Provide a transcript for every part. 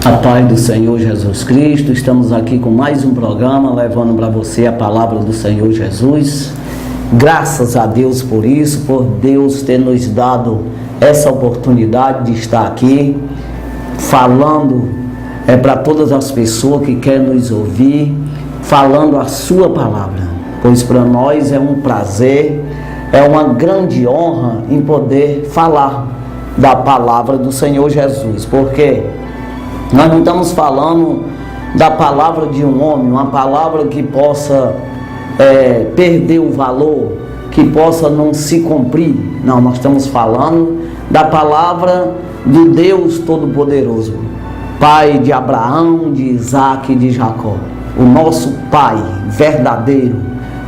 A paz do Senhor Jesus Cristo, estamos aqui com mais um programa, levando para você a palavra do Senhor Jesus. Graças a Deus por isso, por Deus ter nos dado essa oportunidade de estar aqui, falando para todas as pessoas que querem nos ouvir, falando a sua palavra, pois para nós é um prazer, é uma grande honra em poder falar da palavra do Senhor Jesus, porque nós não estamos falando da palavra de um homem, uma palavra que possa perder o valor, que possa não se cumprir. Não, nós estamos falando da palavra do Deus Todo-Poderoso, Pai de Abraão, de Isaac e de Jacó. O nosso Pai verdadeiro,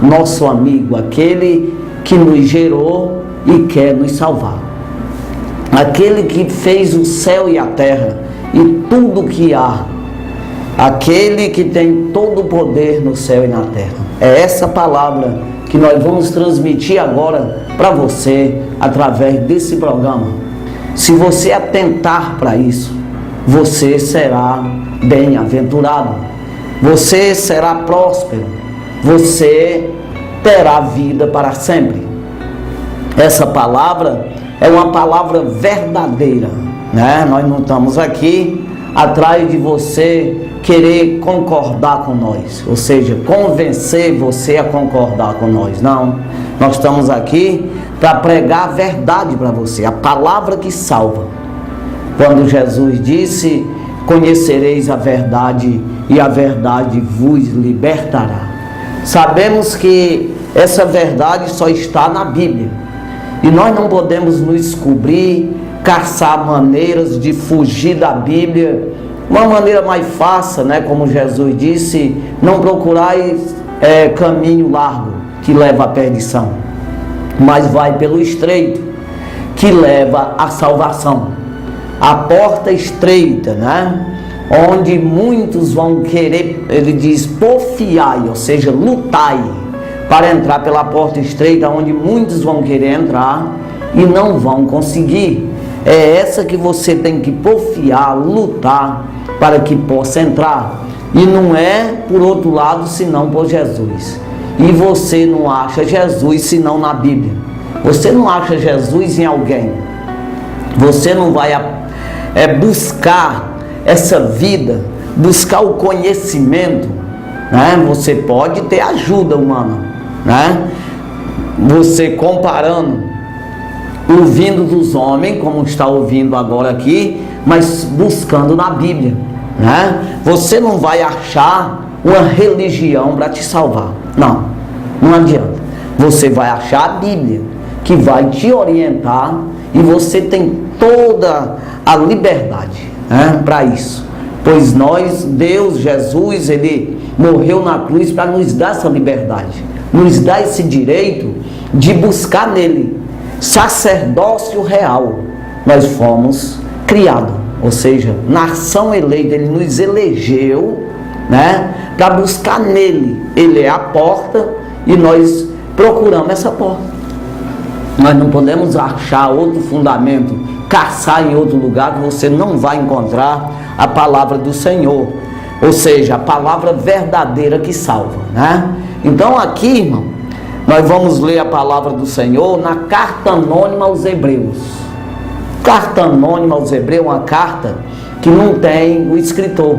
nosso amigo, aquele que nos gerou e quer nos salvar. Aquele que fez o céu e a terra e tudo que há, aquele que tem todo o poder no céu e na terra. É essa palavra que nós vamos transmitir agora para você através desse programa. Se você atentar para isso, você será bem-aventurado, você será próspero, você terá vida para sempre. Essa palavra é uma palavra verdadeira, né? Nós não estamos aqui atrás de você querer concordar com nós, ou seja, convencer você a concordar com nós. Não, nós estamos aqui para pregar a verdade para você, a palavra que salva. Quando Jesus disse: conhecereis a verdade e a verdade vos libertará. Sabemos que essa verdade só está na Bíblia e nós não podemos nos cobrir, caçar maneiras de fugir da Bíblia. Uma maneira mais fácil, né? Como Jesus disse: não procurais caminho largo que leva à perdição, mas vai pelo estreito que leva à salvação. A porta estreita, né? Onde muitos vão querer, ele diz, porfiai, ou seja, lutai para entrar pela porta estreita, onde muitos vão querer entrar e não vão conseguir. É essa que você tem que porfiar, lutar para que possa entrar. E não é por outro lado senão por Jesus. E você não acha Jesus senão na Bíblia. Você não acha Jesus em alguém. Você não vai buscar essa vida, buscar o conhecimento, né? Você pode ter ajuda humana, né? Você comparando, ouvindo dos homens, como está ouvindo agora aqui, mas buscando na Bíblia, né? Você não vai achar uma religião para te salvar. Não, não adianta. Você vai achar a Bíblia, que vai te orientar, e você tem toda a liberdade, né, para isso. Pois Deus, Jesus, Ele morreu na cruz para nos dar essa liberdade, nos dar esse direito de buscar nele sacerdócio real. Nós fomos criados, ou seja, nação eleita. Ele nos elegeu, né, para buscar nele. Ele é a porta e nós procuramos essa porta. Nós não podemos achar outro fundamento, caçar em outro lugar, que você não vai encontrar a palavra do Senhor, ou seja, a palavra verdadeira que salva, né? Então aqui, irmão, nós vamos ler a palavra do Senhor na carta anônima aos Hebreus. Carta anônima aos Hebreus é uma carta que não tem o escritor.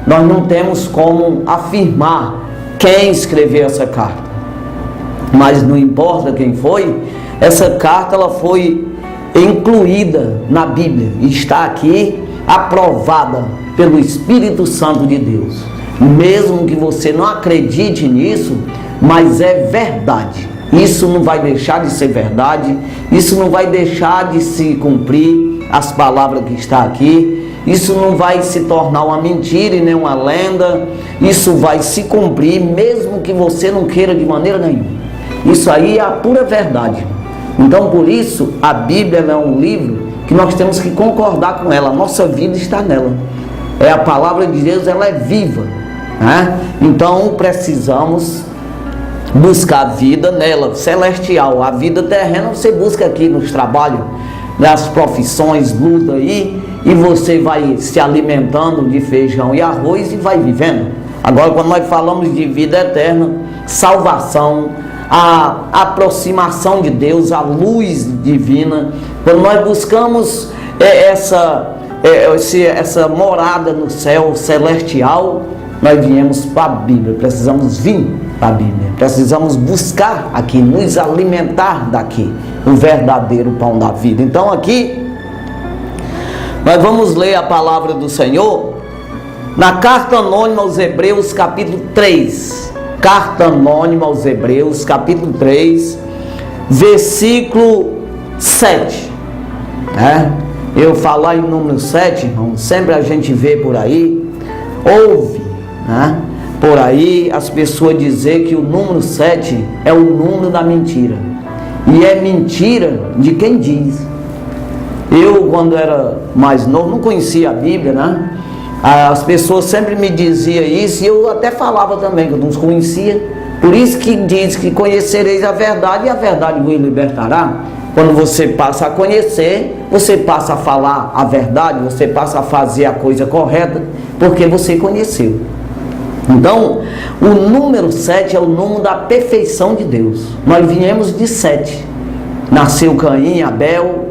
Nós não temos como afirmar quem escreveu essa carta, mas não importa quem foi. Essa carta, ela foi incluída na Bíblia e está aqui aprovada pelo Espírito Santo de Deus. Mesmo que você não acredite nisso, mas é verdade. Isso não vai deixar de ser verdade, isso não vai deixar de se cumprir as palavras que está aqui, isso não vai se tornar uma mentira e nem uma lenda, isso vai se cumprir mesmo que você não queira de maneira nenhuma. Isso aí é a pura verdade. Então, por isso, a Bíblia é um livro que nós temos que concordar com ela. A nossa vida está nela. A palavra de Deus, ela é viva, né? Então, precisamos buscar a vida nela, celestial. A vida terrena você busca aqui nos trabalhos, as profissões, luta aí, e você vai se alimentando de feijão e arroz e vai vivendo. Agora, quando nós falamos de vida eterna, salvação, a aproximação de Deus, a luz divina, quando nós buscamos essa morada no céu celestial, nós viemos para a Bíblia, precisamos vir para a Bíblia, precisamos buscar aqui, nos alimentar daqui, o verdadeiro pão da vida. Então aqui, nós vamos ler a palavra do Senhor, na carta anônima aos Hebreus, capítulo 3, carta anônima aos Hebreus, capítulo 3, versículo 7, eu falar em número 7, irmão, sempre a gente vê por aí, ouve, por aí as pessoas dizer que o número 7 é o número da mentira, e é mentira de quem diz. Eu, quando era mais novo, não conhecia a Bíblia, as pessoas sempre me diziam isso, e eu até falava também que eu não conhecia. Por isso que diz que conhecereis a verdade, e a verdade vos libertará. Quando você passa a conhecer, você passa a falar a verdade, você passa a fazer a coisa correta, porque você conheceu. Então, o número 7 é o número da perfeição de Deus. Nós viemos de 7. Nasceu Caim, Abel,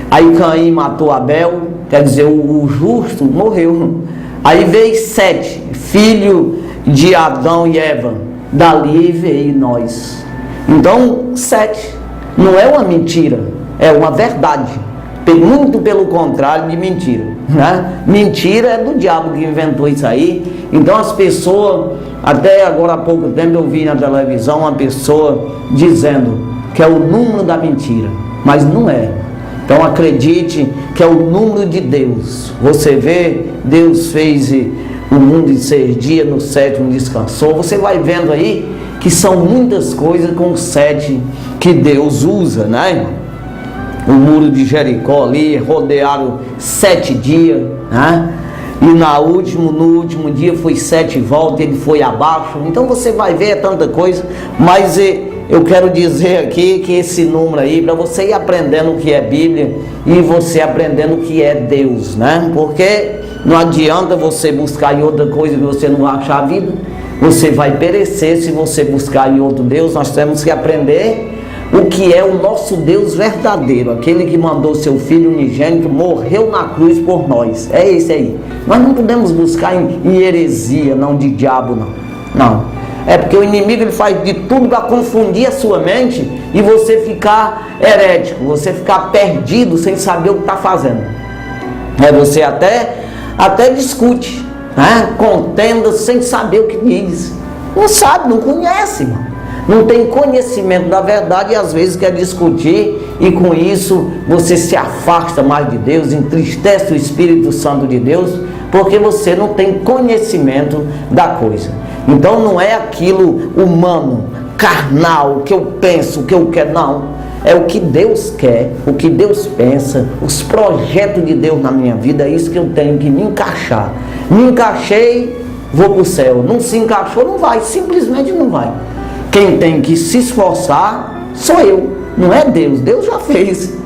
aí Caim matou Abel, quer dizer, o justo morreu. Aí veio 7, filho de Adão e Eva, dali veio nós. Então, 7 não é uma mentira, é uma verdade, muito pelo contrário de mentira, Mentira é do diabo que inventou isso aí. Então as pessoas, até agora há pouco tempo eu vi na televisão uma pessoa dizendo que é o número da mentira, mas não é. Então acredite que é o número de Deus. Você vê, Deus fez o mundo em 6 dias, no 7º descansou. Você vai vendo aí que são muitas coisas com 7 que Deus usa, irmão? O muro de Jericó ali, rodearam 7 dias, e no último dia foi 7 voltas, ele foi abaixo. Então você vai ver tanta coisa, mas eu quero dizer aqui que esse número aí, para você ir aprendendo o que é Bíblia e você aprendendo o que é Deus, Porque não adianta você buscar em outra coisa que você não vai achar a vida, você vai perecer se você buscar em outro Deus. Nós temos que aprender o que é o nosso Deus verdadeiro, aquele que mandou seu Filho unigênito, morreu na cruz por nós. É esse aí. Nós não podemos buscar em heresia, não de diabo, não. É porque o inimigo ele faz de tudo para confundir a sua mente e você ficar herético, você ficar perdido sem saber o que está fazendo. Você até discute, contenda sem saber o que diz. Não sabe, não conhece, irmão. Não tem conhecimento da verdade e às vezes quer discutir, e com isso você se afasta mais de Deus, entristece o Espírito Santo de Deus, porque você não tem conhecimento da coisa. Então não é aquilo humano, carnal, o que eu penso, o que eu quero, não. É o que Deus quer, o que Deus pensa, os projetos de Deus na minha vida, é isso que eu tenho que me encaixar. Me encaixei, vou para o céu. Não se encaixou, não vai, simplesmente não vai. Quem tem que se esforçar sou eu, não é Deus. Deus já fez.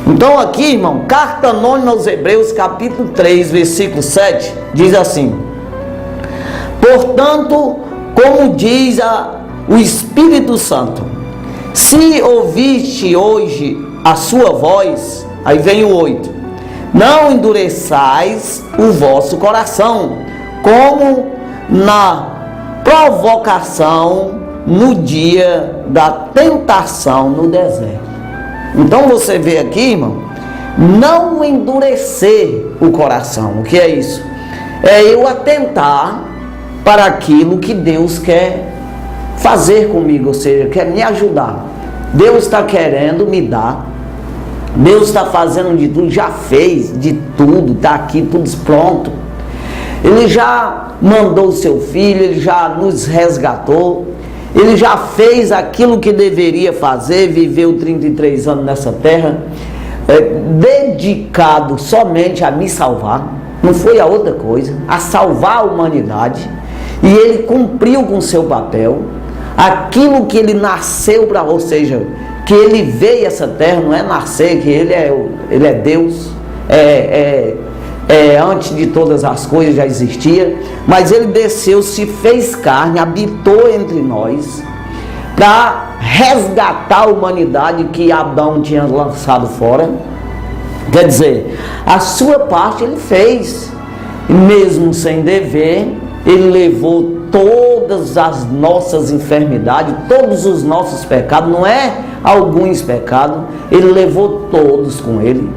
Então aqui, irmão, carta anônima aos Hebreus, capítulo 3, versículo 7, diz assim: portanto, como diz o Espírito Santo, se ouviste hoje a sua voz, aí vem o 8, não endureçais o vosso coração, como na provocação no dia da tentação no deserto. Então você vê aqui, irmão, não endurecer o coração. O que é isso? É eu atentar para aquilo que Deus quer fazer comigo, ou seja, quer me ajudar. Deus está querendo me dar, Deus está fazendo de tudo, já fez de tudo, está aqui tudo pronto. Ele já mandou o seu Filho, Ele já nos resgatou, Ele já fez aquilo que deveria fazer, viveu 33 anos nessa terra, dedicado somente a me salvar, não foi a outra coisa, a salvar a humanidade, e Ele cumpriu com o seu papel, aquilo que Ele nasceu para, ou seja, que ele veio a essa terra, não é nascer, que ele é Deus, antes de todas as coisas já existia, mas ele desceu, se fez carne, habitou entre nós, para resgatar a humanidade que Adão tinha lançado fora. Quer dizer, a sua parte ele fez, mesmo sem dever, ele levou todas as nossas enfermidades, todos os nossos pecados, não é alguns pecados, ele levou todos com ele,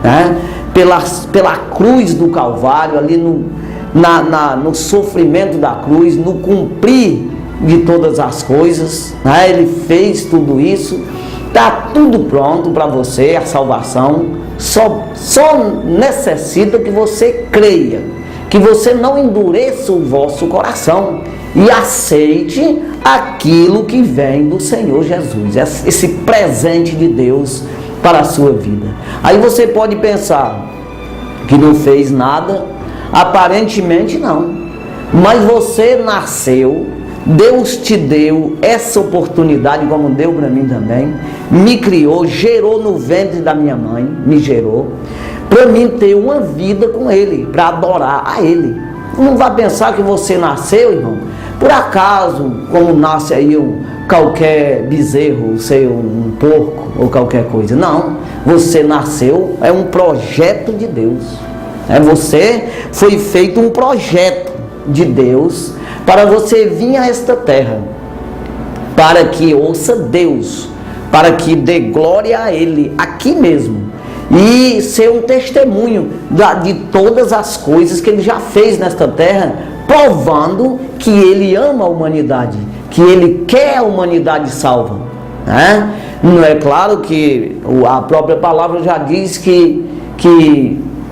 né? Pela cruz do Calvário, ali no sofrimento da cruz, no cumprir de todas as coisas, né? Ele fez tudo isso, está tudo pronto para você, a salvação, só necessita que você creia, que você não endureça o vosso coração e aceite aquilo que vem do Senhor Jesus, esse presente de Deus para a sua vida. Aí você pode pensar que não fez nada, aparentemente não, mas você nasceu, Deus te deu essa oportunidade, como deu para mim também, me criou, gerou no ventre da minha mãe, me gerou, para mim ter uma vida com Ele, para adorar a Ele. Não vá pensar que você nasceu, irmão, por acaso, como nasce aí qualquer bezerro, sei, um porco ou qualquer coisa. Não, você nasceu, é um projeto de Deus. Você foi feito um projeto de Deus para você vir a esta terra, para que ouça Deus, para que dê glória a Ele aqui mesmo, e ser um testemunho de todas as coisas que Ele já fez nesta terra, provando que Ele ama a humanidade, que Ele quer a humanidade salva, né? Não é claro que a própria palavra já diz que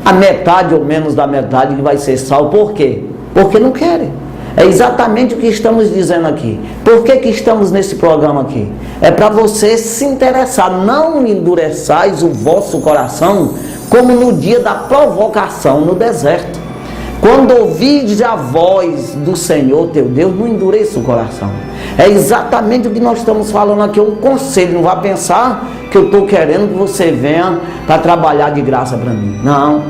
a metade ou menos da metade que vai ser salvo. Por quê? Porque não querem. É exatamente o que estamos dizendo aqui. Por que estamos nesse programa aqui? É para você se interessar. Não endureçais o vosso coração como no dia da provocação no deserto. Quando ouvides a voz do Senhor teu Deus, não endureça o coração. É exatamente o que nós estamos falando aqui, um conselho. Não vá pensar que eu estou querendo que você venha para trabalhar de graça para mim. Não,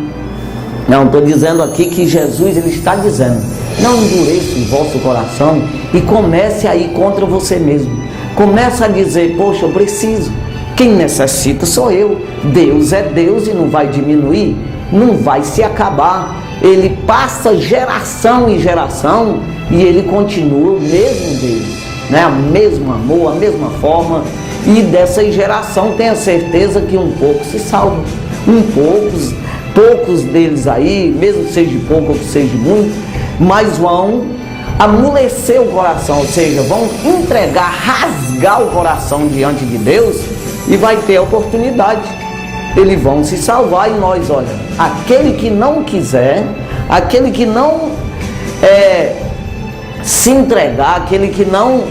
estou dizendo aqui que Jesus, Ele está dizendo, não endureça o vosso coração e comece a ir contra você mesmo. Começa a dizer, poxa, eu preciso. Quem necessita sou eu. Deus é Deus e não vai diminuir, não vai se acabar. Ele passa geração em geração e Ele continua o mesmo Deus, né? O mesmo amor, a mesma forma. E dessa geração tenha certeza que um pouco se salva. Poucos deles aí, mesmo seja pouco ou seja muito, mas vão amolecer o coração, ou seja, vão entregar, rasgar o coração diante de Deus e vai ter a oportunidade. Eles vão se salvar e nós, olha, aquele que não quiser, aquele que não se entregar, aquele que não,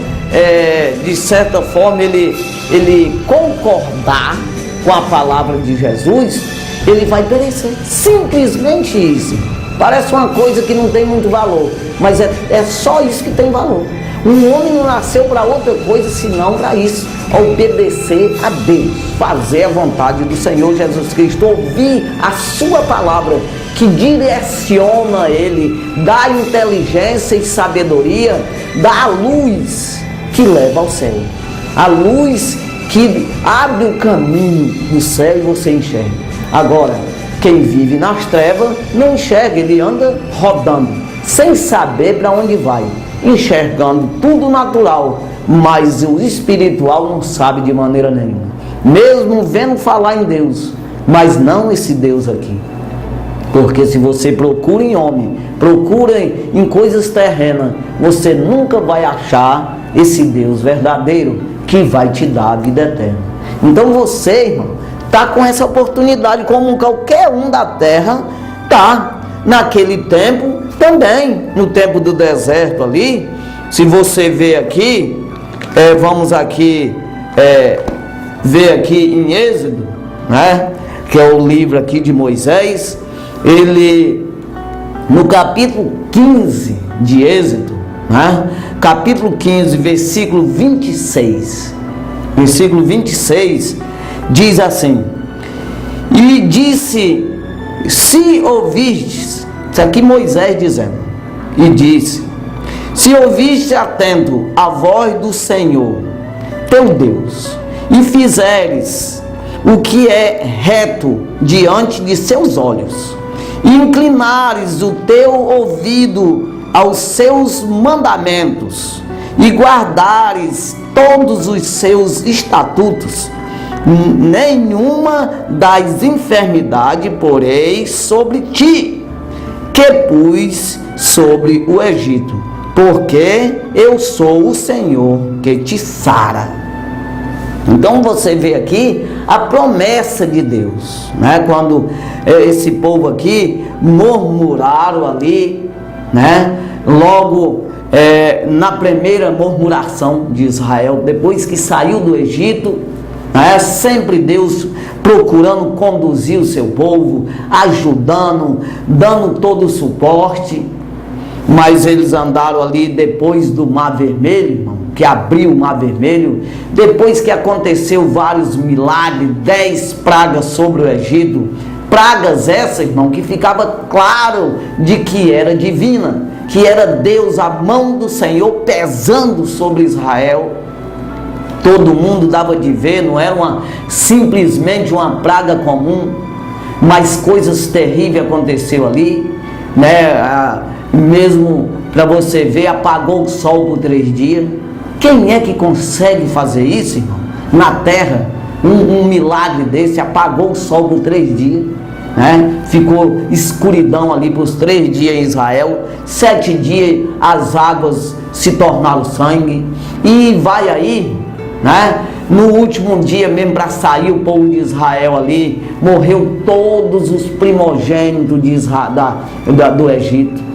de certa forma, ele concordar com a palavra de Jesus, ele vai perecer. Simplesmente isso. Parece uma coisa que não tem muito valor, mas é só isso que tem valor. Um homem não nasceu para outra coisa senão para isso, obedecer a Deus, fazer a vontade do Senhor Jesus Cristo, ouvir a sua palavra que direciona ele, dá inteligência e sabedoria, dá a luz que leva ao céu, a luz que abre o caminho do céu e você enxerga. Agora, quem vive nas trevas não enxerga, ele anda rodando, sem saber para onde vai, enxergando tudo natural, mas o espiritual não sabe de maneira nenhuma, mesmo vendo falar em Deus, mas não esse Deus aqui. Porque se você procura em homem, procura em coisas terrenas, você nunca vai achar esse Deus verdadeiro que vai te dar a vida eterna. Então você, irmão, está com essa oportunidade, como qualquer um da terra está. Naquele tempo também, no tempo do deserto ali, se você ver aqui, vamos aqui ver aqui em Êxodo, né, que é o livro aqui de Moisés, ele, no capítulo 15 de Êxodo, né, capítulo 15, versículo 26, versículo 26, diz assim: e disse, se ouvistes, isso aqui Moisés dizendo, e disse, se ouviste atento a voz do Senhor, teu Deus, e fizeres o que é reto diante de seus olhos, e inclinares o teu ouvido aos seus mandamentos, e guardares todos os seus estatutos, nenhuma das enfermidades porei sobre ti, que pus sobre o Egito, porque eu sou o Senhor que te sara. Então você vê aqui a promessa de Deus, né? Quando esse povo aqui murmuraram ali, né? Logo na primeira murmuração de Israel, depois que saiu do Egito, né? Sempre Deus procurando conduzir o seu povo, ajudando, dando todo o suporte. Mas eles andaram ali depois do Mar Vermelho, irmão, que abriu o Mar Vermelho, depois que aconteceu vários milagres, 10 pragas sobre o Egito, pragas essas, irmão, que ficava claro de que era divina, que era Deus, a mão do Senhor pesando sobre Israel. Todo mundo dava de ver, não era simplesmente uma praga comum, mas coisas terríveis aconteceram ali, né? Mesmo para você ver, apagou o sol por 3 dias. Quem é que consegue fazer isso, irmão? Na terra, um milagre desse, apagou o sol por 3 dias, né? Ficou escuridão ali por 3 dias em Israel, 7 dias as águas se tornaram sangue, e vai aí, né? No último dia mesmo, para sair o povo de Israel ali, morreu todos os primogênitos de do Egito.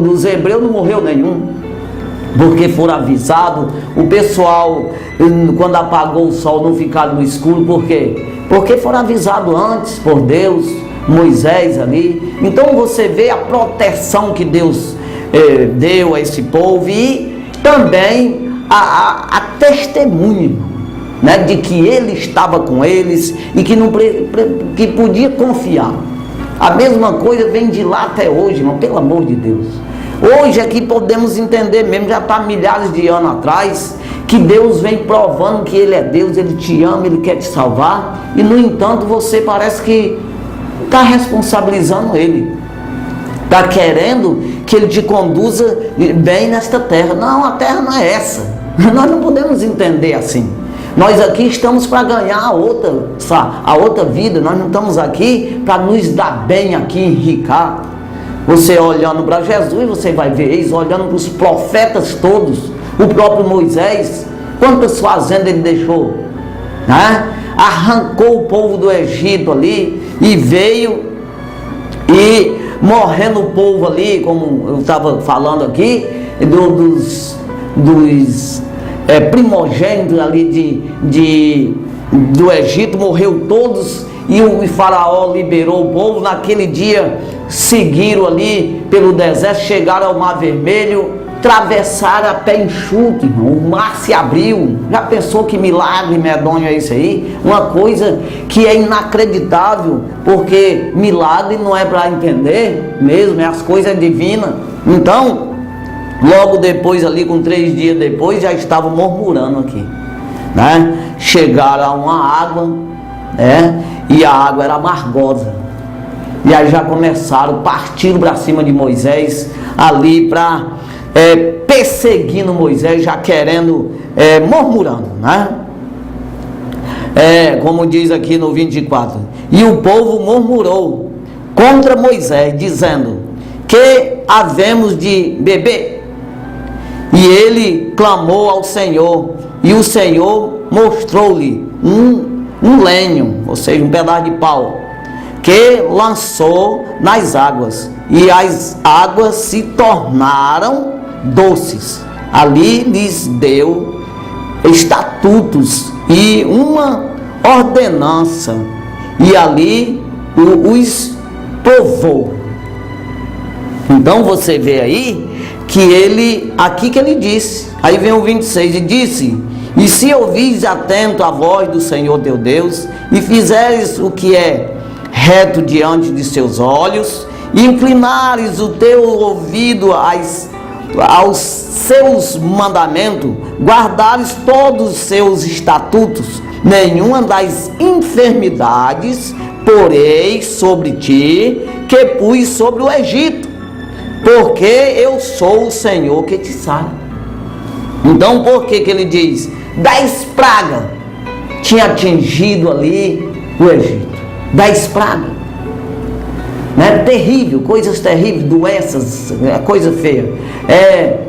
Dos hebreus não morreu nenhum, porque foram avisados. O pessoal, quando apagou o sol, não ficaram no escuro. Por quê? Porque foram avisados antes por Deus, Moisés ali. Então você vê a proteção que Deus deu a esse povo, e também a testemunho, né, de que Ele estava com eles e que podia confiar. A mesma coisa vem de lá até hoje, irmão, pelo amor de Deus. Hoje aqui podemos entender mesmo, já está milhares de anos atrás, que Deus vem provando que Ele é Deus, Ele te ama, Ele quer te salvar, e no entanto você parece que está responsabilizando Ele, está querendo que Ele te conduza bem nesta terra. Não, a terra não é essa, nós não podemos entender assim. Nós aqui estamos para ganhar a outra vida, nós não estamos aqui para nos dar bem aqui, enricar. Você olhando para Jesus, você vai ver isso, olhando para os profetas todos, o próprio Moisés, quantas fazendas ele deixou, né? Arrancou o povo do Egito ali, e veio, e morrendo o povo ali, como eu estava falando aqui, dos primogênitos ali do Egito, morreu todos, e o faraó liberou o povo. Naquele dia seguiram ali pelo deserto, chegaram ao Mar Vermelho, atravessaram a pé enxuto, irmão. O mar se abriu. Já pensou que milagre medonho é esse aí? Uma coisa que é inacreditável, porque milagre não é para entender mesmo, as coisas divinas. Então, logo depois ali, com 3 dias depois, já estavam murmurando aqui, né? Chegaram a uma água, né? E a água era amargosa. E aí já começaram, partiram para cima de Moisés, ali para perseguindo Moisés, já querendo, murmurando, né? Como diz aqui no 24, e o povo murmurou contra Moisés, dizendo, que havemos de beber? E ele clamou ao Senhor, e o Senhor mostrou-lhe um lenho, ou seja, um pedaço de pau, que lançou nas águas, e as águas se tornaram doces. Ali lhes deu estatutos e uma ordenança, e ali os povoou. Então você vê aí que aqui que ele disse, aí vem o 26, e disse, E se ouvires atento a voz do Senhor teu Deus, e fizeres o que é reto diante de seus olhos, e inclinares o teu ouvido aos seus mandamentos, guardares todos os seus estatutos, nenhuma das enfermidades porei sobre ti, que pus sobre o Egito, porque eu sou o Senhor que te sara. Então, por que ele diz? 10 pragas tinha atingido ali o Egito. 10 pragas, né? Terrível, coisas terríveis, doenças, coisa feia,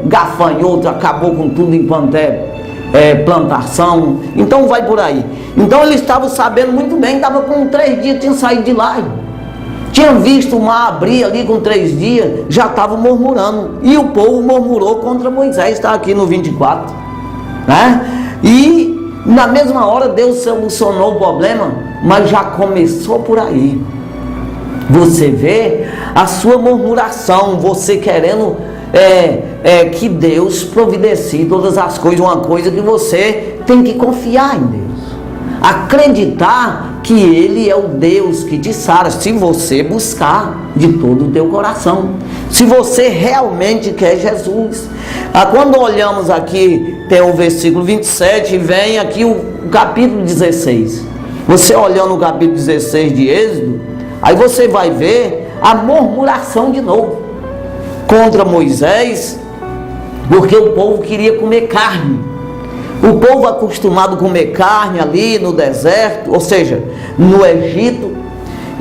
gafanhoto, acabou com tudo enquanto plantação. Então vai por aí. Então eles estavam sabendo muito bem, estava com 3 dias, tinham saído de lá, tinham visto o mar abrir ali com 3 dias, já estavam murmurando, e o povo murmurou contra Moisés. Está aqui no 24, né? E na mesma hora Deus solucionou o problema, mas já começou por aí. Você vê a sua murmuração, você querendo que Deus providencie todas as coisas. Uma coisa que você tem que confiar em Deus, acreditar que Ele é o Deus que te sara, se você buscar de todo o teu coração, se você realmente quer Jesus. Quando olhamos aqui, tem o versículo 27, vem aqui o capítulo 16. Você olhando o capítulo 16 de Êxodo, aí você vai ver a murmuração de novo contra Moisés, porque o povo queria comer carne. O povo acostumado a comer carne ali no deserto, ou seja, no Egito,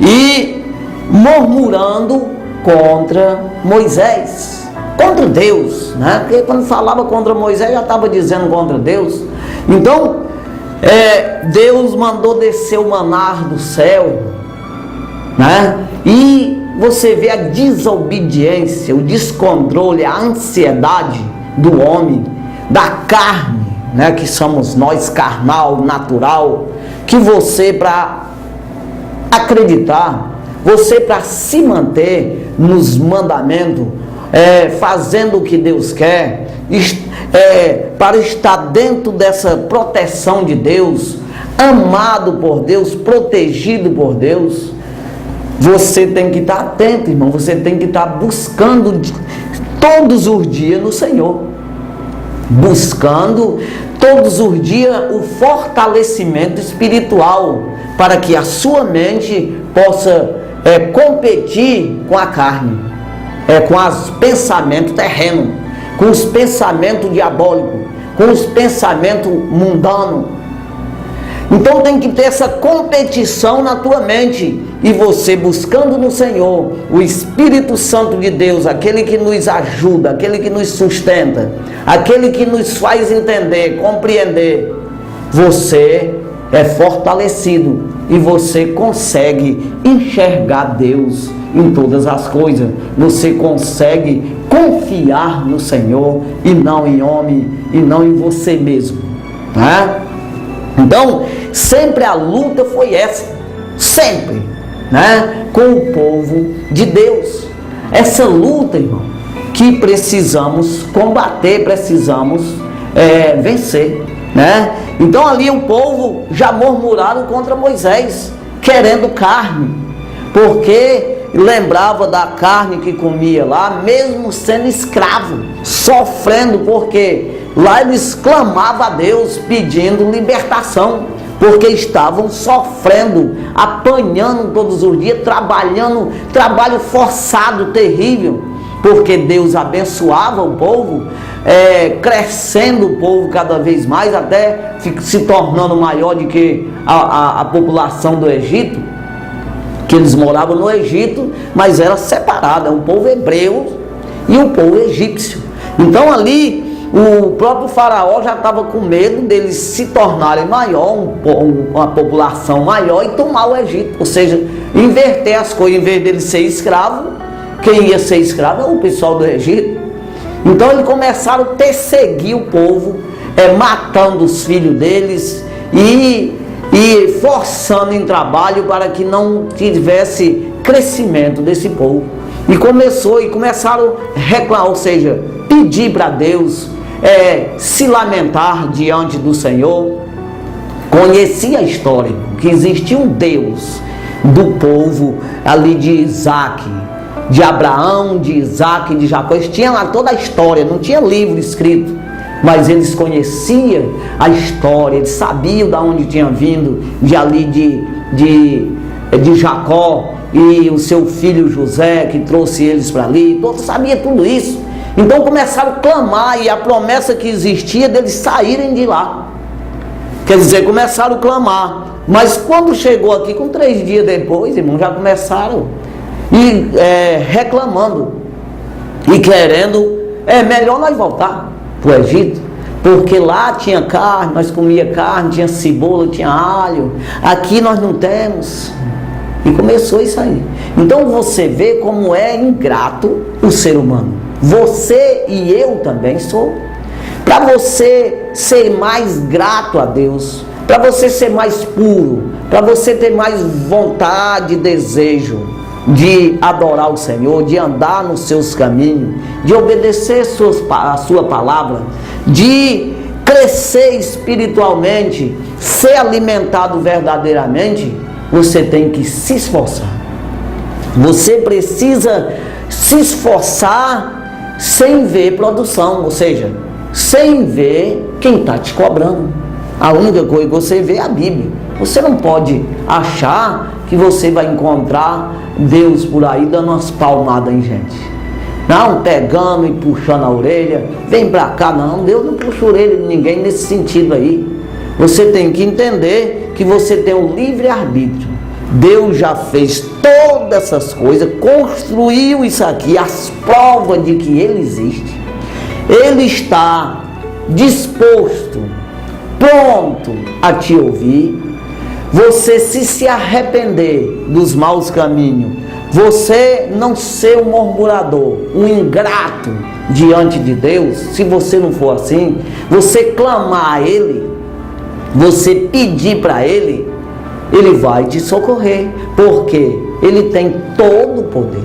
e murmurando contra Moisés, contra Deus, né? Porque quando falava contra Moisés já estava dizendo contra Deus. Então Deus mandou descer o maná do céu, né? E você vê a desobediência, o descontrole, a ansiedade do homem, da carne, né? Que somos nós, carnal, natural, que você, para acreditar, você, para se manter nos mandamentos, fazendo o que Deus quer, para estar dentro dessa proteção de Deus, amado por Deus, protegido por Deus, você tem que estar atento, irmão. Você tem que estar buscando todos os dias no Senhor, buscando todos os dias o fortalecimento espiritual, para que a sua mente possa competir com a carne, com os pensamentos terrenos, com os pensamentos diabólicos, com os pensamentos mundanos. Então tem que ter essa competição na tua mente, e você buscando no Senhor, o Espírito Santo de Deus, aquele que nos ajuda, aquele que nos sustenta, aquele que nos faz entender, compreender, você é fortalecido e você consegue enxergar Deus em todas as coisas. Você consegue confiar no Senhor e não em homem, e não em você mesmo, né? Então, sempre a luta foi essa, sempre, né? Com o povo de Deus. Essa luta, irmão, que precisamos combater, precisamos vencer, né? Então ali o povo já murmuraram contra Moisés, querendo carne, porque lembrava da carne que comia lá, mesmo sendo escravo, sofrendo, porque lá eles clamavam a Deus pedindo libertação, porque estavam sofrendo, apanhando todos os dias, trabalhando, trabalho forçado, terrível, porque Deus abençoava o povo, crescendo o povo cada vez mais, até se tornando maior do que a população do Egito, que eles moravam no Egito, mas era separada, o povo hebreu e o povo egípcio. Então ali o próprio faraó já estava com medo deles se tornarem maior, uma população maior, e tomar o Egito, ou seja, inverter as coisas. Em vez deles ser escravo, quem ia ser escravo é o pessoal do Egito. Então eles começaram a perseguir o povo, matando os filhos deles e forçando em trabalho para que não tivesse crescimento desse povo. E começaram a reclamar, ou seja, pedir para Deus, se lamentar diante do Senhor. Conhecia a história, que existia um Deus do povo ali de Isaac, de Abraão, de Isaac e de Jacó. Eles tinham lá toda a história, não tinha livro escrito, mas eles conheciam a história, eles sabiam de onde tinha vindo, de ali de Jacó e o seu filho José, que trouxe eles para ali, todos sabiam tudo isso. Então começaram a clamar, e a promessa que existia deles saírem de lá, quer dizer, começaram a clamar. Mas quando chegou aqui, com 3 dias depois, irmão, já começaram reclamando e querendo, melhor nós voltar para o Egito, porque lá tinha carne, nós comia carne, tinha cebola, tinha alho, aqui nós não temos. E começou isso aí. Então você vê como é ingrato o ser humano. Você e eu também sou. Para você ser mais grato a Deus, para você ser mais puro, para você ter mais vontade e desejo de adorar o Senhor, de andar nos seus caminhos, de obedecer a sua palavra, de crescer espiritualmente, ser alimentado verdadeiramente, você tem que se esforçar. Você precisa se esforçar sem ver produção, ou seja, sem ver quem está te cobrando. A única coisa que você vê é a Bíblia. Você não pode achar que você vai encontrar Deus por aí dando umas palmadas em gente. Não, pegando e puxando a orelha, vem pra cá. Não, Deus não puxa a orelha de ninguém nesse sentido aí. Você tem que entender que você tem um livre-arbítrio. Deus já fez todas essas coisas, construiu isso aqui, as provas de que Ele existe. Ele está disposto, pronto a te ouvir. Você se arrepender dos maus caminhos, você não ser um murmurador, um ingrato diante de Deus, se você não for assim, você clamar a Ele, você pedir para Ele, Ele vai te socorrer, porque Ele tem todo o poder.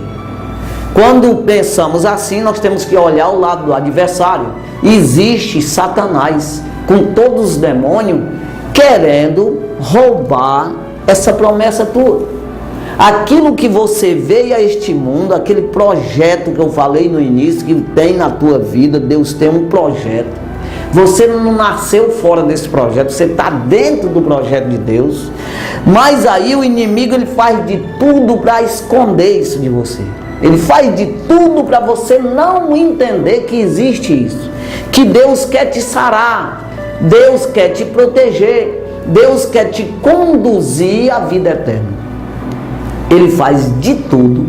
Quando pensamos assim, nós temos que olhar o lado do adversário. Existe Satanás com todos os demônios querendo roubar essa promessa tua. Aquilo que você veio a este mundo, aquele projeto que eu falei no início, que tem na tua vida, Deus tem um projeto. Você não nasceu fora desse projeto, você está dentro do projeto de Deus. Mas aí o inimigo, ele faz de tudo para esconder isso de você. Ele faz de tudo para você não entender que existe isso, que Deus quer te sarar, Deus quer te proteger, Deus quer te conduzir à vida eterna. Ele faz de tudo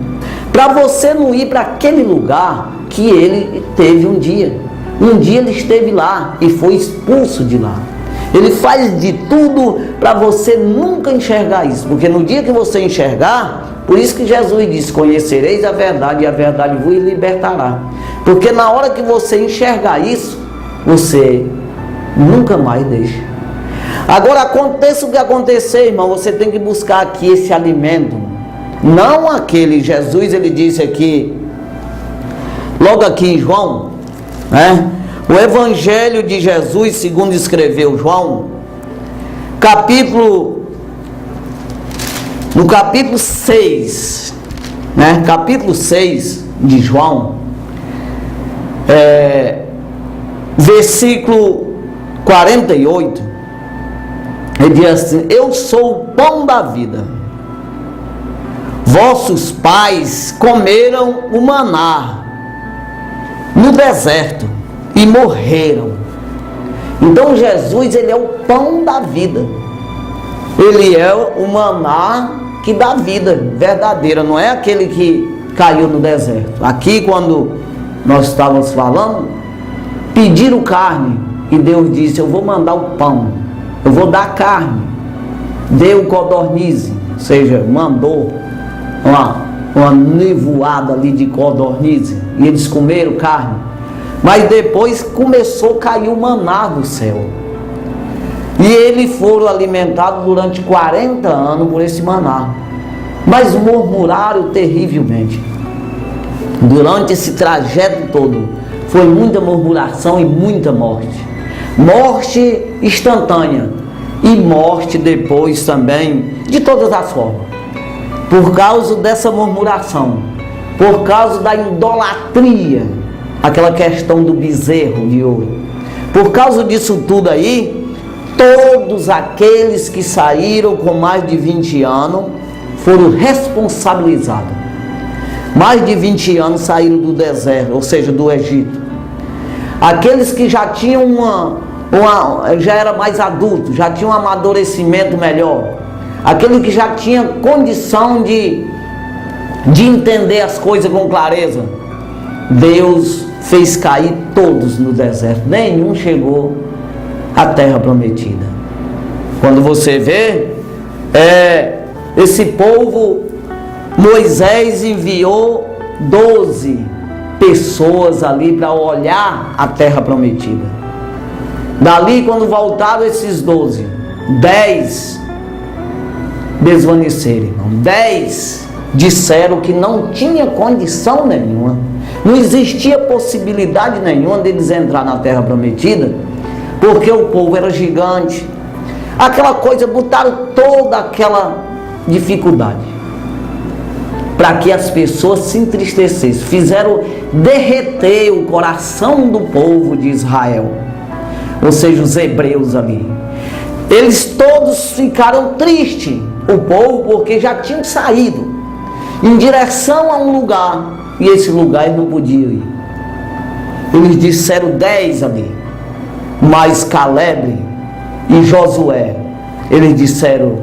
para você não ir para aquele lugar que ele teve um dia. Um dia ele esteve lá e foi expulso de lá. Ele faz de tudo para você nunca enxergar isso, porque no dia que você enxergar, por isso que Jesus disse: conhecereis a verdade e a verdade vos libertará. Porque na hora que você enxergar isso, você nunca mais deixa. Agora, aconteça o que acontecer, irmão, você tem que buscar aqui esse alimento. Não aquele, Jesus, ele disse aqui, logo aqui em João, né? O Evangelho de Jesus, segundo escreveu João, no capítulo 6, né? Capítulo 6 de João, versículo 48, ele diz assim: eu sou o pão da vida. Vossos pais comeram o maná no deserto e morreram. Então Jesus, ele é o pão da vida. Ele é o maná que dá vida verdadeira, não é aquele que caiu no deserto. Aqui, quando nós estávamos falando, pediram carne e Deus disse: eu vou mandar o pão, eu vou dar carne. Deu codornize, ou seja, mandou uma nevoada ali de codornize, e eles comeram carne. Mas depois começou a cair o maná do céu, e eles foram alimentados durante 40 anos por esse maná, mas murmuraram terrivelmente. Durante esse trajeto todo, foi muita murmuração e muita morte. Morte instantânea e morte depois também, de todas as formas. Por causa dessa murmuração, por causa da idolatria, aquela questão do bezerro de ouro. Por causa disso tudo aí, todos aqueles que saíram com mais de 20 anos foram responsabilizados. Mais de 20 anos saíram do deserto, ou seja, do Egito. Aqueles que já tinham já era mais adulto, já tinha um amadurecimento melhor. Aquele que já tinha condição de entender as coisas com clareza. Deus fez cair todos no deserto, nenhum chegou à terra prometida. Quando você vê, esse povo, Moisés enviou 12 pessoas ali para olhar a terra prometida. Dali, quando voltaram esses 12, 10 desvaneceram, irmão. 10 disseram que não tinha condição nenhuma, não existia possibilidade nenhuma deles entrar na terra prometida, porque o povo era gigante. Aquela coisa, botaram toda aquela dificuldade para que as pessoas se entristecessem, fizeram derreter o coração do povo de Israel, ou seja, os hebreus ali. Eles todos ficaram tristes, o povo, porque já tinham saído em direção a um lugar, e esse lugar eles não podiam ir. Eles disseram 10 ali, mas Caleb e Josué, eles disseram: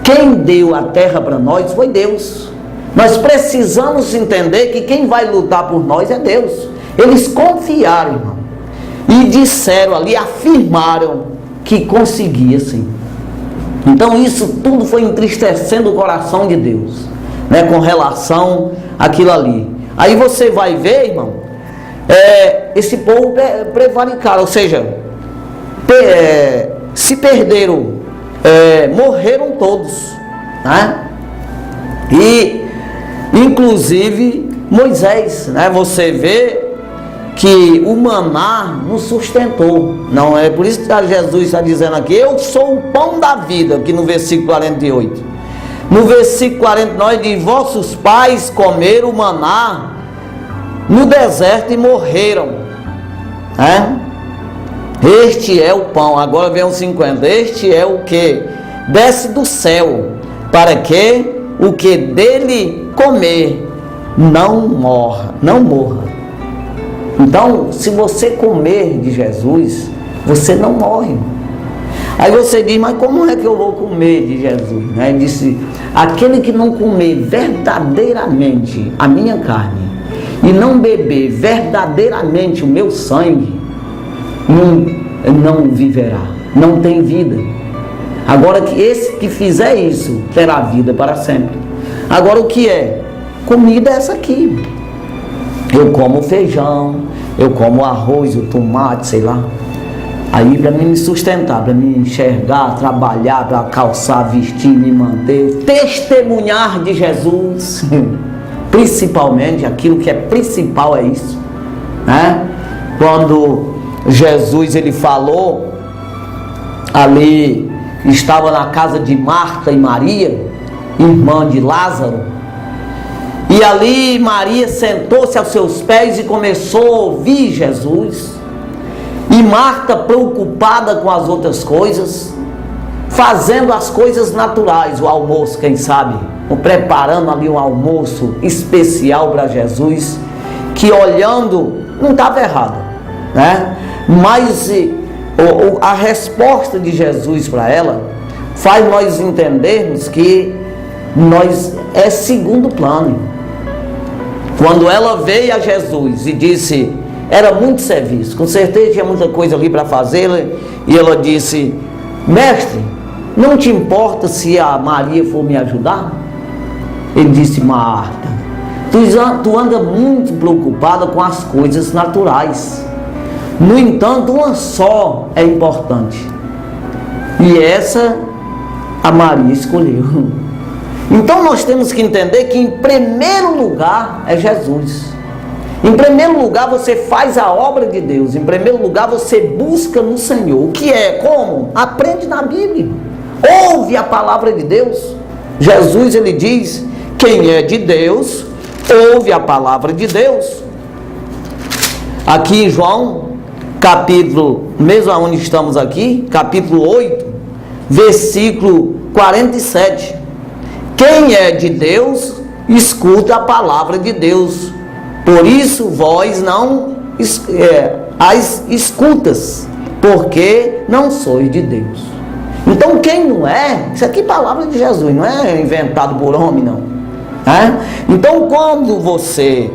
quem deu a terra para nós foi Deus. Nós precisamos entender que quem vai lutar por nós é Deus. Eles confiaram, irmão, e disseram ali, afirmaram que conseguia sim. Então isso tudo foi entristecendo o coração de Deus, né, com relação àquilo ali. Aí você vai ver, irmão, esse povo prevaricaram, ou seja, se perderam, morreram todos, né? E inclusive Moisés, né? Você vê que o maná nos sustentou. Não é por isso que Jesus está dizendo aqui: eu sou o pão da vida, aqui no versículo 48. No versículo 49 diz: vossos pais comeram o maná no deserto e morreram, né? Este é o pão. Agora vem o 50. Este é o que desce do céu, para que o que dele comer não morra. Então, se você comer de Jesus, você não morre. Aí você diz: mas como é que eu vou comer de Jesus? Né? Ele disse: aquele que não comer verdadeiramente a minha carne e não beber verdadeiramente o meu sangue, não viverá, não tem vida. Agora, que esse que fizer isso terá vida para sempre. Agora, o que é? Comida é essa aqui. Eu como feijão, eu como arroz, o tomate, sei lá. Aí para mim me sustentar, para me enxergar, trabalhar, para calçar, vestir, me manter, testemunhar de Jesus. Principalmente, aquilo que é principal é isso, né? Quando Jesus ele falou ali, estava na casa de Marta e Maria, irmã de Lázaro, e ali Maria sentou-se aos seus pés e começou a ouvir Jesus, e Marta, preocupada com as outras coisas, fazendo as coisas naturais, o almoço, quem sabe, preparando ali um almoço especial para Jesus, que olhando não estava errado, né? Mas a resposta de Jesus para ela faz nós entendermos que nós é segundo plano. Quando ela veio a Jesus e disse, era muito serviço, com certeza tinha muita coisa ali para fazer, e ela disse: mestre, não te importa se a Maria for me ajudar? Ele disse: Marta, tu anda muito preocupada com as coisas naturais. No entanto, uma só é importante, e essa a Maria escolheu. Então nós temos que entender que em primeiro lugar é Jesus. Em primeiro lugar, você faz a obra de Deus. Em primeiro lugar, você busca no Senhor. O que é? Como? Aprende na Bíblia. Ouve a palavra de Deus. Jesus, ele diz, quem é de Deus, ouve a palavra de Deus. Aqui em João, capítulo, mesmo onde estamos aqui, capítulo 8, versículo 47. Quem é de Deus, escuta a palavra de Deus. Por isso vós não as escutas, porque não sois de Deus. Então quem não é, isso aqui é palavra de Jesus, não é inventado por homem, não. Então quando você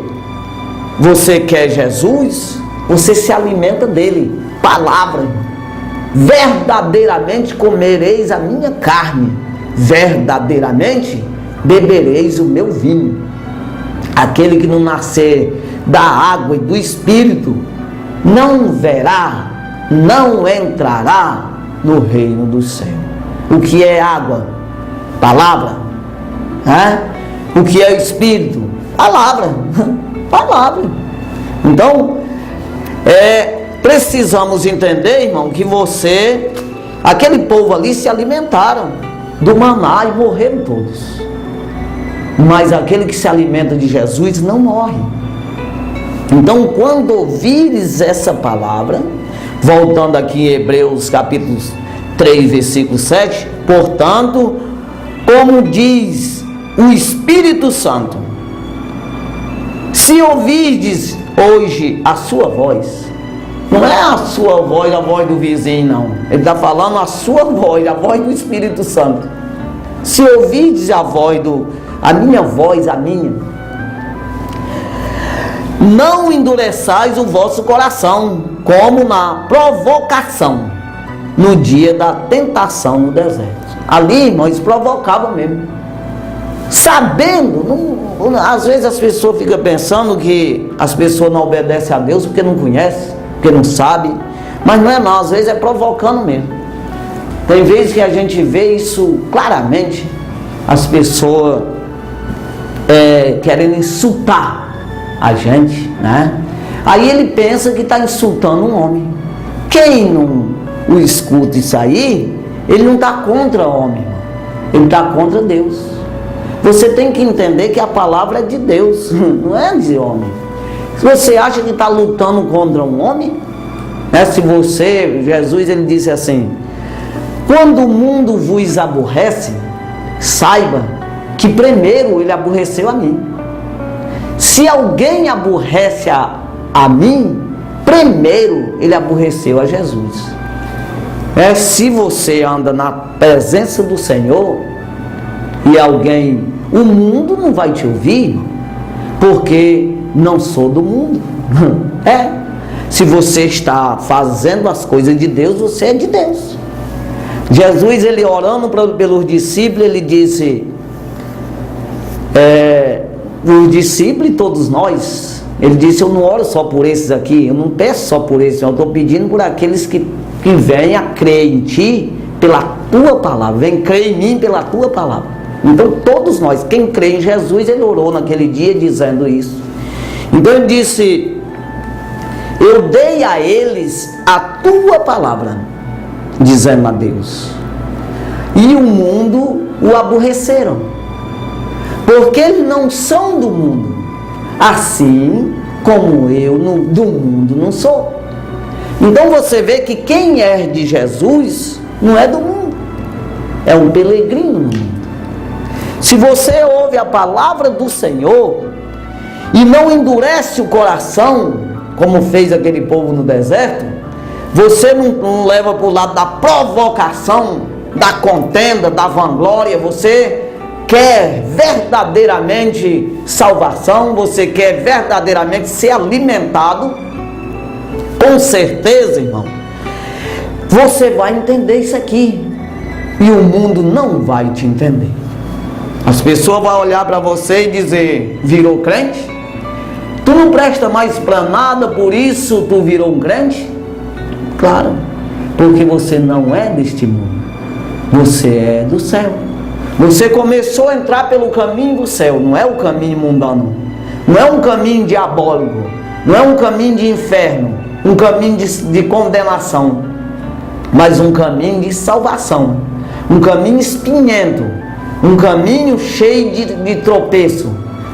quer Jesus, você se alimenta dele, palavra. Verdadeiramente comereis a minha carne, verdadeiramente bebereis o meu vinho. Aquele que não nascer da água e do Espírito não verá, não entrará no reino do céu. O que é água? Palavra. O que é Espírito? Palavra. Palavra. Então, precisamos entender, irmão, que aquele povo ali se alimentaram do maná e morreram todos. Mas aquele que se alimenta de Jesus não morre. Então, quando ouvires essa palavra, voltando aqui em Hebreus capítulo 3, versículo 7, portanto, como diz o Espírito Santo, se ouvirdes hoje a sua voz, não é a sua voz, a voz do vizinho, não. Ele está falando a sua voz, a voz do Espírito Santo. Se ouvirdes a minha voz, a minha, não endureçais o vosso coração, como na provocação, no dia da tentação no deserto. Ali, irmãos, provocavam mesmo. Sabendo, às vezes as pessoas ficam pensando que as pessoas não obedecem a Deus porque não conhecem, porque não sabem. Mas não é não, às vezes é provocando mesmo. Tem vezes que a gente vê isso claramente, as pessoas querendo insultar a gente, né? Aí ele pensa que está insultando um homem. Quem não o escuta isso aí, ele não está contra o homem, ele está contra Deus. Você tem que entender que a palavra é de Deus, não é de homem. Se você acha que está lutando contra um homem, né? Jesus ele disse assim, quando o mundo vos aborrece, saiba que primeiro ele aborreceu a mim. Se alguém aborrece a mim, primeiro ele aborreceu a Jesus. Se você anda na presença do Senhor e o mundo não vai te ouvir, porque não sou do mundo. Se você está fazendo as coisas de Deus, você é de Deus. Jesus, ele orando pelos discípulos, ele disse, os discípulos e todos nós, ele disse, eu não oro só por esses aqui, eu não peço só por esses, eu estou pedindo por aqueles que vêm a crer em ti pela tua palavra, vem crer em mim pela tua palavra. Então todos nós, quem crê em Jesus, ele orou naquele dia dizendo isso. Então ele disse, eu dei a eles a tua palavra, dizendo a Deus, e o mundo o aborreceram, porque eles não são do mundo, assim como eu do mundo não sou. Então você vê que quem é de Jesus não é do mundo, é um peregrino no mundo. Se você ouve a palavra do Senhor e não endurece o coração, como fez aquele povo no deserto, você não leva para o lado da provocação, da contenda, da vanglória, você quer verdadeiramente salvação, você quer verdadeiramente ser alimentado, com certeza, irmão, você vai entender isso aqui, e o mundo não vai te entender. As pessoas vão olhar para você e dizer, virou crente? Tu não presta mais para nada, por isso tu virou um crente? Claro, porque você não é deste mundo, você é do céu. Você começou a entrar pelo caminho do céu, não é o caminho mundano. não é um caminho diabólico, não é um caminho de inferno, um caminho de condenação, mas um caminho de salvação, um caminho espinhento, um caminho cheio de tropeço,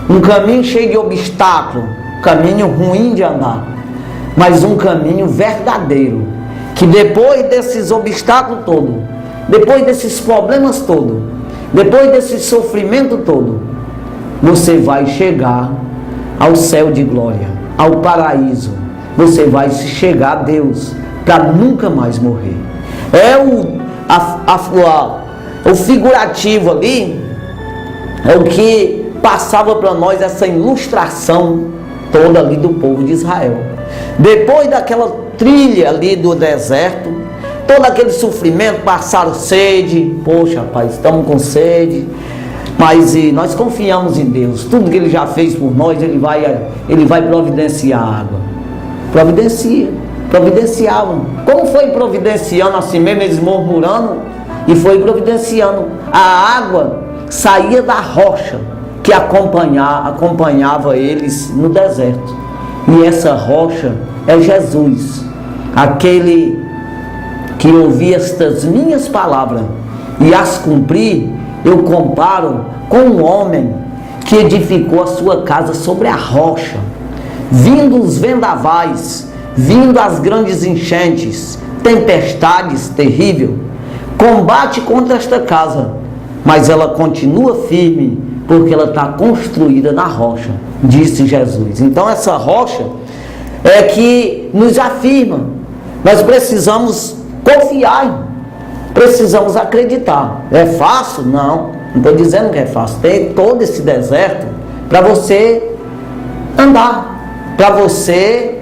um caminho cheio de obstáculo, um caminho ruim de andar, mas um caminho verdadeiro, que depois desses obstáculos todos, depois desses problemas todos, depois desse sofrimento todo, você vai chegar ao céu de glória, ao paraíso. Você vai chegar a Deus para nunca mais morrer. É o figurativo ali, é o que passava para nós essa ilustração toda ali do povo de Israel. Depois daquela trilha ali do deserto, todo aquele sofrimento, passaram sede. Poxa, rapaz, estamos com sede. Mas nós confiamos em Deus. Tudo que Ele já fez por nós, Ele vai providenciar a água. Providenciavam. Como foi providenciando assim mesmo, eles murmurando, e foi providenciando. A água saía da rocha que acompanhava eles no deserto. E essa rocha é Jesus, aquele que ouvir estas minhas palavras e as cumprir. Eu comparo com um homem que edificou a sua casa sobre a rocha, vindo os vendavais, vindo as grandes enchentes, tempestades terríveis, combate contra esta casa, mas ela continua firme, porque ela está construída na rocha, disse Jesus. Então essa rocha é que nos afirma. Nós precisamos confiar, precisamos acreditar. É fácil? Não estou dizendo que é fácil. Tem todo esse deserto para você andar, para você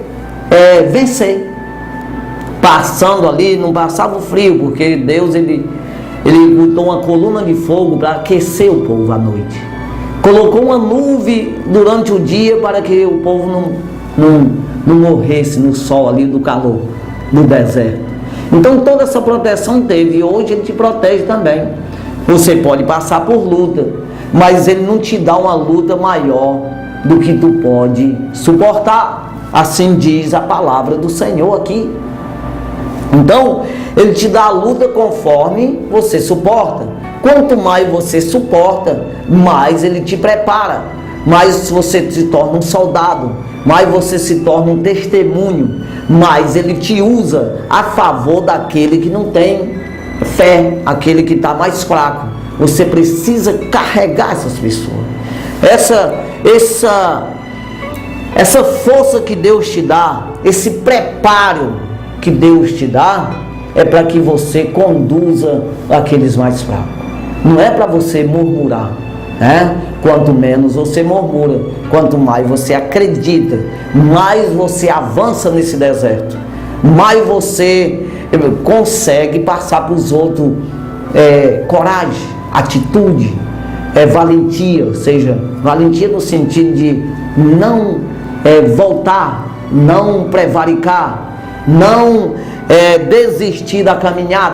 vencer. Passando ali, não passava o frio, porque Deus ele botou uma coluna de fogo para aquecer o povo à noite. Colocou uma nuvem durante o dia para que o povo não morresse no sol ali do calor do deserto. Então toda essa proteção teve, e hoje Ele te protege também. Você pode passar por luta, mas Ele não te dá uma luta maior do que tu pode suportar. Assim diz a palavra do Senhor aqui. Então Ele te dá a luta conforme você suporta. Quanto mais você suporta, mais Ele te prepara, mais você se torna um soldado, mais você se torna um testemunho, mais Ele te usa a favor daquele que não tem fé, aquele que está mais fraco. Você precisa carregar essas pessoas. Essa força que Deus te dá, esse preparo que Deus te dá, é para que você conduza aqueles mais fracos. Não é para você murmurar, né? Quanto menos você murmura, quanto mais você acredita, mais você avança nesse deserto, mais você consegue passar para os outros. Coragem, atitude, valentia, ou seja, valentia no sentido de não voltar, não prevaricar, não desistir da caminhada.